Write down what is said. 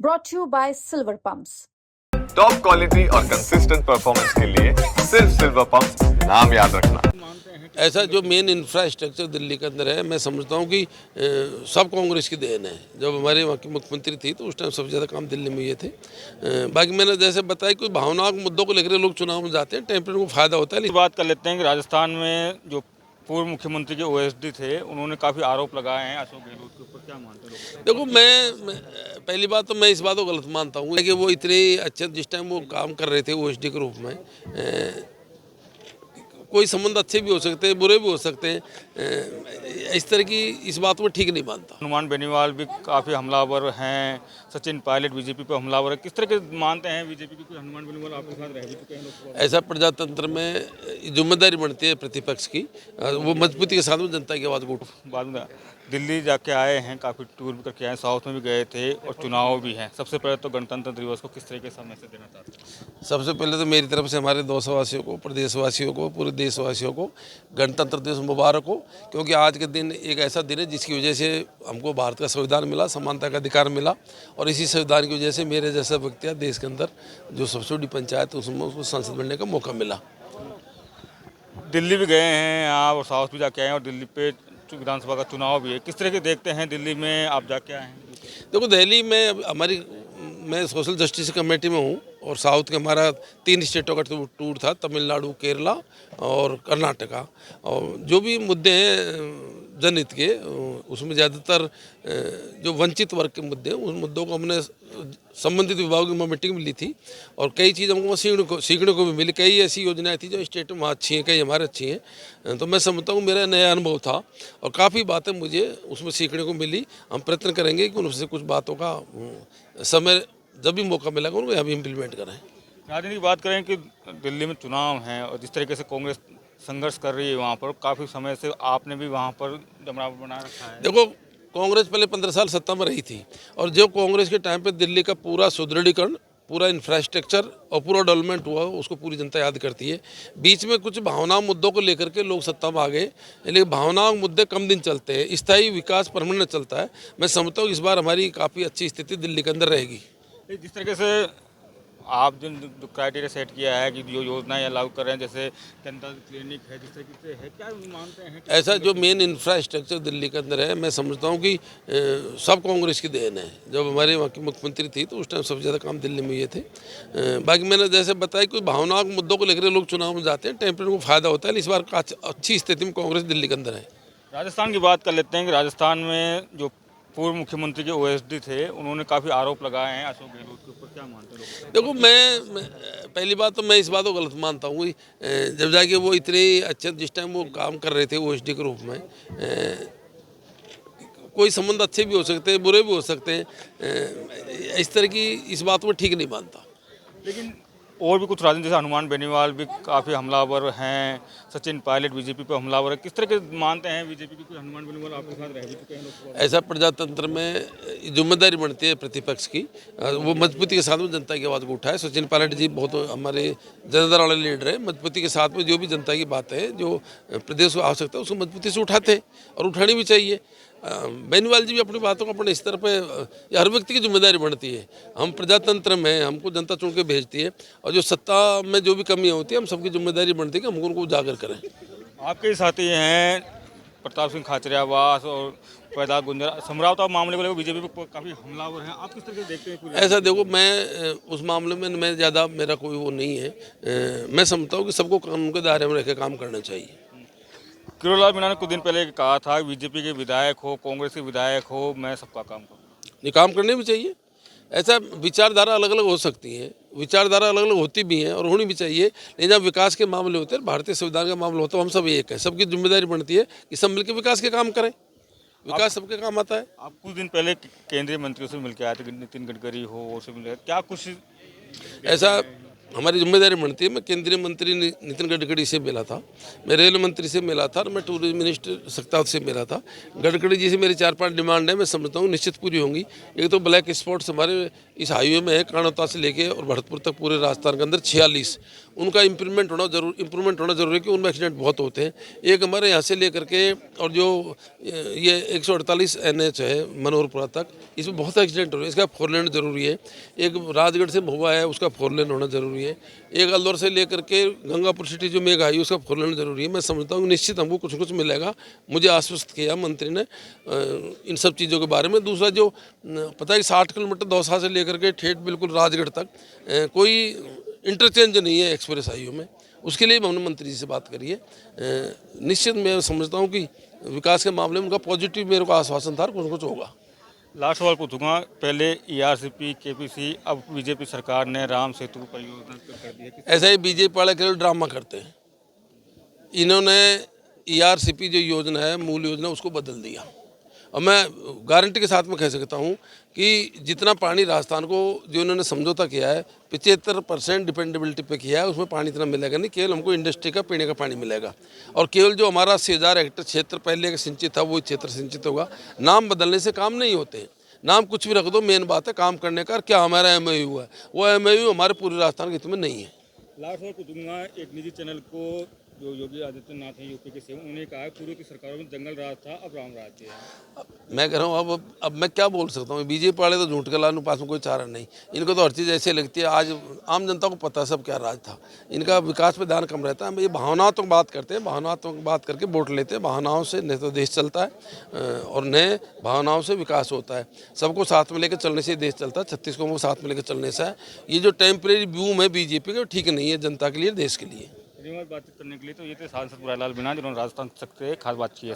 brought to you by Silver Pumps. Top quality और consistent performance के लिए सिर्फ सिल्वर पंप्स नाम याद रखना। ऐसा जो मेन इंफ्रास्ट्रक्चर दिल्ली के अंदर है, मैं समझता हूँ कि सब कांग्रेस की देन है। जब हमारे वहाँ की मुख्यमंत्री थी तो उस टाइम सबसे ज़्यादा काम दिल्ली में ये थे। बाकी मैंने जैसे बताया कि भावनात्मक मुद्दों को लेकर लोग चुनाव में जाते हैं, टेम्परेरी को फ़ायदा होता है। बात कर लेते हैं कि राजस्थान में जो पूर्व मुख्यमंत्री के ओएसडी थे, उन्होंने काफ़ी आरोप लगाए हैं अशोक गहलोत के ऊपर। क्या मानते हैं लोग? देखो मैं पहली बात तो मैं इस बात को गलत मानता हूँ कि वो इतने अच्छे जिस टाइम वो काम कर रहे थे ओएसडी के रूप में, कोई संबंध अच्छे भी हो सकते हैं, बुरे भी हो सकते हैं। इस तरह की इस बात को ठीक नहीं मानता। हनुमान बेनीवाल भी काफ़ी हमलावर हैं, सचिन पायलट बीजेपी पे हमलावर है। किस तरह के मानते हैं बीजेपी के? कोई हनुमान बेनीवाल आपके साथ रह भी चुके हैं लोग? ऐसा प्रजातंत्र में जिम्मेदारी बनती है प्रतिपक्ष की, वो मजबूती के साथ में जनता की आवाज़ को उठाए। बाद में दिल्ली जाके आए हैं, काफ़ी टूर भी करके आए, साउथ में भी गए थे और चुनाव भी हैं। सबसे पहले तो गणतंत्र दिवस को किस तरीके से मैसेज देना चाहते हैं? सबसे पहले तो मेरी तरफ से हमारे देशवासियों को, प्रदेशवासियों को, पूरे देशवासियों को गणतंत्र दिवस मुबारक हो। क्योंकि आज के दिन एक ऐसा दिन है जिसकी वजह से हमको भारत का संविधान मिला, समानता का अधिकार मिला, और इसी संविधान की वजह से मेरे जैसा व्यक्ति देश के अंदर जो सबसे बड़ी पंचायत है उसमें उसको सांसद बनने का मौका मिला। दिल्ली भी गए हैं आप और साउथ भी जाके आए हैं और दिल्ली पे विधानसभा का चुनाव भी है। किस तरह के देखते हैं दिल्ली में आप जाके आए हैं? देखो दिल्ली में मैं सोशल जस्टिस कमेटी में हूँ और साउथ के हमारा 3 स्टेटों का टूर था, तमिलनाडु, केरला और कर्नाटका। और जो भी मुद्दे हैं जनहित के, उसमें ज़्यादातर जो वंचित वर्ग के मुद्दे हैं उन मुद्दों को हमने संबंधित विभागों में मीटिंग में ली थी और कई चीज़ हमको सीखने को भी मिली। कई ऐसी योजनाएं थी जो स्टेट में अच्छी हैं, कई हमारे अच्छी हैं। तो मैं समझता हूँ मेरा नया अनुभव था और काफ़ी बातें मुझे उसमें सीखने को मिली। हम प्रयत्न करेंगे कि उनसे कुछ बातों का समय जब भी मौका मिलेगा उनको हम इम्प्लीमेंट करें। राजनीति की बात करें कि दिल्ली में चुनाव हैं और जिस तरीके से कांग्रेस संघर्ष कर रही है वहाँ पर, काफ़ी समय से आपने भी वहाँ पर जमराव बना रखा है। देखो कांग्रेस पहले 15 साल सत्ता में रही थी और जो कांग्रेस के टाइम पे दिल्ली का पूरा सुदृढ़ीकरण, पूरा इंफ्रास्ट्रक्चर और पूरा डेवलपमेंट हुआ उसको पूरी जनता याद करती है। बीच में कुछ भावनात्मक मुद्दों को लेकर के लोग सत्ता में आ गए, लेकिन भावनात्मक मुद्दे कम दिन चलते हैं, स्थायी विकास परमानेंट चलता है। मैं समझता हूँ इस बार हमारी काफ़ी अच्छी स्थिति दिल्ली के अंदर रहेगी। जिस तरीके से आप जो क्राइटेरिया सेट किया है कि जो योजनाएं लागू कर रहे हैं, जैसे जनता क्लिनिक है, जिस तरीके से है, क्या मानते हैं? ऐसा जो मेन इंफ्रास्ट्रक्चर दिल्ली के अंदर है, मैं समझता हूँ कि सब कांग्रेस की देन है। जब हमारे वहाँ की मुख्यमंत्री थी तो उस टाइम सबसे ज़्यादा काम दिल्ली में ये थे। बाकी मैंने जैसे बताया कि भावनात्मक मुद्दों को लेकर लोग चुनाव में जाते हैं, टेम्परेरी को फ़ायदा होता है। इस बार अच्छी स्थिति में कांग्रेस दिल्ली के अंदर है। राजस्थान की बात कर लेते हैं कि राजस्थान में जो पूर्व मुख्यमंत्री के ओएसडी थे, उन्होंने काफ़ी आरोप लगाए हैं अशोक गहलोत के ऊपर। क्या मानते हैं लोग? देखो मैं पहली बात तो मैं इस बात को गलत मानता हूँ कि जब जाके वो इतने अच्छे जिस टाइम वो काम कर रहे थे ओएसडी के रूप में, कोई संबंध अच्छे भी हो सकते हैं, बुरे भी हो सकते हैं। इस तरह की इस बात को ठीक नहीं मानता। लेकिन और भी कुछ राजनीति, जैसे हनुमान बेनीवाल भी काफ़ी हमलावर हैं, सचिन पायलट बीजेपी पे हमलावर है। किस तरह के मानते हैं बीजेपी के? कोई हनुमान बेनीवाल आपके साथ रह भी चुके हैं लोग? ऐसा प्रजातंत्र में जिम्मेदारी बनती है प्रतिपक्ष की, वो मजबूती के साथ में जनता की आवाज़ को उठाए। सचिन पायलट जी बहुत हमारे जनता वाले लीडर हैं, मजबूती के साथ में जो भी जनता की बात है, जो प्रदेश को आवश्यकता है उसको मजबूती से उठाते हैं और उठानी भी चाहिए। बेनीवाल जी भी अपनी बातों को अपने स्तर पे, हर व्यक्ति की जिम्मेदारी बनती है। हम प्रजातंत्र में, हमको जनता चुन के भेजती है और जो सत्ता में जो भी कमियां होती है हम सबकी जिम्मेदारी बनती है कि हम उनको उजागर करें। आपके साथी हैं प्रताप सिंह खाचरियावास और प्रहलाद गुंजर, समझौता मामले को लेकर बीजेपी पर काफ़ी हमलावर हैं। आप किस तरह से देखते हैं? ऐसा देखो मैं उस मामले में मैं ज़्यादा, मेरा कोई वो नहीं है। मैं समझता हूँ कि सबको कानून के दायरे में रह के काम करना चाहिए। किरोड़लाल मीणा ने कुछ दिन पहले कहा था, बीजेपी के विधायक हो, कांग्रेस के विधायक हो, मैं सबका काम करूँ। ये काम करने भी चाहिए। ऐसा विचारधारा अलग अलग हो सकती है, विचारधारा अलग अलग होती भी हैं और होनी भी चाहिए, लेकिन जब विकास के मामले होते हैं, भारतीय संविधान का मामला होता है, हम सब एक है। सबकी जिम्मेदारी बनती है कि सब मिलकर विकास के काम करें। विकास सबके काम आता है। आप कुछ दिन पहले केंद्रीय मंत्रियों से मिलकर आए थे, नितिन गडकरी हो, उससे मिले, क्या कुछ ऐसा हमारी जिम्मेदारी बनती है। मैं केंद्रीय मंत्री नितिन गडकरी से मिला था, मैं रेल मंत्री से मिला था और मैं टूरिज्म मिनिस्टर सख्तावत से मिला था। गडकरी जी से मेरी 4-5 डिमांड है, मैं समझता हूँ निश्चित पूरी होंगी। एक तो ब्लैक स्पॉट्स हमारे इस हाईवे में है, कानोता से लेके और भरतपुर तक पूरे राजस्थान के अंदर 46, उनका इम्प्रूवमेंट होना जरूरी है कि उनमें एक्सीडेंट बहुत होते हैं। एक हमारे यहाँ से लेकर के और जो ये 148 NH है मनोहरपुरा तक, इसमें बहुत एक्सीडेंट हो रहे हैं, इसका 4 लेन जरूरी है। एक राजगढ़ से महुआ है, उसका 4 लेन होना जरूरी है। एक अलवर से लेकर के गंगापुर सिटी जो मेघ आई उसका 4 लेन जरूरी है। मैं समझता हूँ निश्चित हमको कुछ कुछ मिलेगा, मुझे आश्वस्त किया मंत्री ने इन सब चीज़ों के बारे में। दूसरा जो पता है 60 किलोमीटर दौसा से लेकर के ठेठ बिल्कुल राजगढ़ तक कोई इंटरचेंज नहीं है एक्सप्रेस हाईवे में, उसके लिए हमने मंत्री जी से बात करी है। निश्चित मैं समझता हूँ कि विकास के मामले में उनका पॉजिटिव मेरे को आश्वासन था, कुछ कुछ होगा। लास्ट सवाल पूछूंगा, पहले ERCP KPC, अब बीजेपी सरकार ने राम सेतु परियोजना कर दी है। ऐसा ही बीजेपी वाले केवल ड्रामा करते हैं। इन्होंने ERCP जो योजना है, मूल योजना, उसको बदल दिया। और मैं गारंटी के साथ में कह सकता हूँ कि जितना पानी राजस्थान को जो इन्होंने समझौता किया है 75% डिपेंडेबिलिटी पे किया है, उसमें पानी इतना मिलेगा नहीं। केवल हमको इंडस्ट्री का पीने का पानी मिलेगा और केवल जो हमारा 80,000 हेक्टेयर क्षेत्र पहले का सिंचित था वही क्षेत्र सिंचित होगा। नाम बदलने से काम नहीं होते, नाम कुछ भी रख दो, मेन बात है काम करने का। क्या हमारा MOU है, वो MOU हमारे पूरे राजस्थान के हित में नहीं है। लास्ट सवाल पूछूंगा, एक निजी चैनल को जो योगी आदित्यनाथ हैं यूपी के सीएम, उन्होंने कहा है पूर्व की सरकारों में जंगल राज था, अब राम राज्य है। मैं कह रहा हूँ अब मैं क्या बोल सकता हूँ। बीजेपी वाले तो झूठ के लाने पास में कोई चारा नहीं, इनको तो हर चीज़ ऐसे लगती है। आज आम जनता को पता है सब क्या राज था, इनका विकास पे ध्यान कम रहता है। ये भावनात्मक बात करते हैं, भावनात्मक बात करके वोट लेते हैं। भावनाओं से नहीं तो देश चलता है और नए भावनाओं से विकास होता है। सबको साथ में लेकर चलने से देश चलता है, 36 को साथ में लेकर चलने से है। ये जो टेम्परेरी ब्यूम है बीजेपी का, ठीक नहीं है जनता के लिए, देश के लिए। बातचीत करने के लिए तो ये थे सांसद बुराईलाल मीणा, जिन्होंने राजस्थान से खास बात की है।